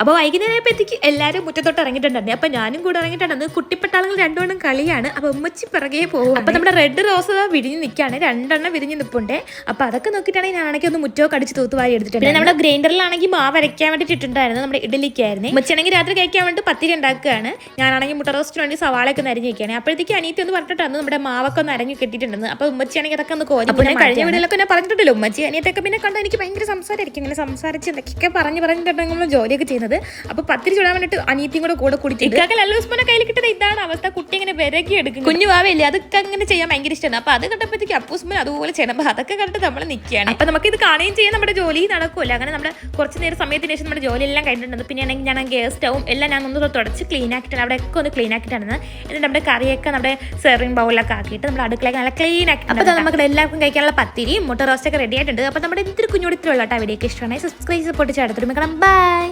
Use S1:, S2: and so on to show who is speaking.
S1: അപ്പോൾ വൈകുന്നേരമായപ്പോഴത്തേക്ക് എല്ലാവരും മുറ്റത്തോട്ട് ഇറങ്ങിയിട്ടുണ്ടായിരുന്നു. അപ്പോൾ ഞാനും കൂടെ ഇറങ്ങിയിട്ടുണ്ടെന്ന്. കുട്ടിപ്പട്ടാളങ്ങൾ രണ്ടുവണ്ണം കളിയാണ്. അപ്പോൾ ഉമ്മച്ചി പിറകെ പോകും. അപ്പോൾ നമ്മുടെ റെഡ് റോസ് വിരിഞ്ഞ് നിൽക്കുകയാണ്, 2 എണ്ണം വിരിഞ്ഞ് നിൽപ്പുണ്ട്. അപ്പോൾ അതൊക്കെ നോക്കിയിട്ടാണെങ്കിൽ ഞാനാണെങ്കിൽ ഒന്ന് മുറ്റമൊക്കെ അടിച്ച് തൂത്തുവാരി എടുത്തിട്ടുണ്ട്. പിന്നെ നമ്മുടെ ഗ്രൈൻഡറിലാണെങ്കിൽ മാവ് അരയ്ക്കാൻ വേണ്ടിയിട്ട് ഇട്ടിട്ടുണ്ടായിരുന്നു, നമ്മുടെ ഇഡലിക്കായിരുന്നു. ഉമ്മച്ചാണെങ്കിൽ രാത്രി കഴിക്കാൻ വേണ്ടി പത്തിരി ഉണ്ടാക്കുകയാണ്. ഞാനാണെങ്കിൽ മുട്ട റോസ്റ്റിന് വേണ്ടി സവാളയൊക്കെ ഒന്ന് അരിഞ്ഞ് വയ്ക്കുകയാണ്. അപ്പോഴത്തേക്ക് അനിയത്തി ഒന്ന് പറഞ്ഞിട്ടാണ് നമ്മുടെ മാവൊക്കെ ഒന്ന് അരഞ്ഞു കെട്ടിയിട്ടുണ്ടെന്ന്. അപ്പോൾ ഉമ്മച്ചിയാണെങ്കിൽ അതൊക്കെ ഒന്ന് കോരി. അപ്പോൾ ഞാൻ കഴിഞ്ഞ വീഡിയോയിലൊക്കെ ഞാൻ പറഞ്ഞിട്ടില്ലല്ലോ, ഉമ്മച്ചി അനിയത്തൊക്കെ പിന്നെ കണ്ടാൽ എനിക്ക് ഭയങ്കര സംസാരമായിരിക്കും. ഇങ്ങനെ സംസാരിച്ച് എന്തൊക്കെ പറഞ്ഞിട്ടുണ്ടെങ്കിൽ ജോലിയൊക്കെ ചെയ്യുന്നത്. അപ്പോൾ പത്തിരി ചുടാൻ വേണ്ടിയിട്ട് അനിയത്തിയും കൂടെ കുടിച്ചിട്ട് അല്ലൂസ്മോനെ കയ്യിൽ കിട്ടുന്ന ഇതാണ് അവസ്ഥ. കുട്ടി ഇങ്ങനെ വിരകി എടുക്കും. കുഞ്ഞു വാവയില്ലേ, അതൊക്കെ അങ്ങനെ ചെയ്യാൻ ഭയങ്കര ഇഷ്ടമാണ്. അപ്പോൾ അത് കണ്ടപ്പോഴത്തേക്ക് അപ്പൂസ്മോൻ അതുപോലെ ചെയ്യണം. അപ്പോൾ അതൊക്കെ കണ്ടിട്ട് നമ്മൾ നിൽക്കുകയാണ്. അപ്പോൾ നമുക്ക് ഇത് കാണുകയും ചെയ്യാൻ നമ്മുടെ ജോലി നടക്കില്ല. അങ്ങനെ നമ്മുടെ കുറച്ച് നേരം സമയത്തിന് ശേഷം നമ്മുടെ ജോലി എല്ലാം കഴിഞ്ഞിട്ടുണ്ട്. പിന്നെ ആണെങ്കിൽ ഞാൻ ഗ്യാസ് സ്റ്റവും എല്ലാം ഞാൻ ഒന്ന് തുടച്ച് ക്ലീൻ ആക്കിയിട്ടാണ്, അവിടെയൊക്കെ ഒന്ന് ക്ലീൻ ആക്കിയിട്ടാണ്. എന്നിട്ട് നമ്മുടെ കറിയൊക്കെ നമ്മുടെ സെർവിങ് ബൗളിലൊക്കെ ആക്കിയിട്ട് നമ്മുടെ അടുക്കളയൊക്കെ നല്ല ക്ലീൻ ആക്കി. അപ്പോൾ നമുക്ക് എല്ലാവർക്കും കഴിക്കാനുള്ള പത്തിരിയും മുട്ട റോസ്റ്റൊക്കെ റെഡി ആയിട്ടുണ്ട്. അപ്പോൾ നമ്മുടെ ഇത്തിരി കുഞ്ഞുകൂടി ഇത്തിരി ഉള്ള വീഡിയോക്ക് ഇഷ്ടമാണ്. സബ്സ്ക്രൈബ് സപ്പോർട്ട് ചെയ്ത് അടുത്തൊരു ബൈ.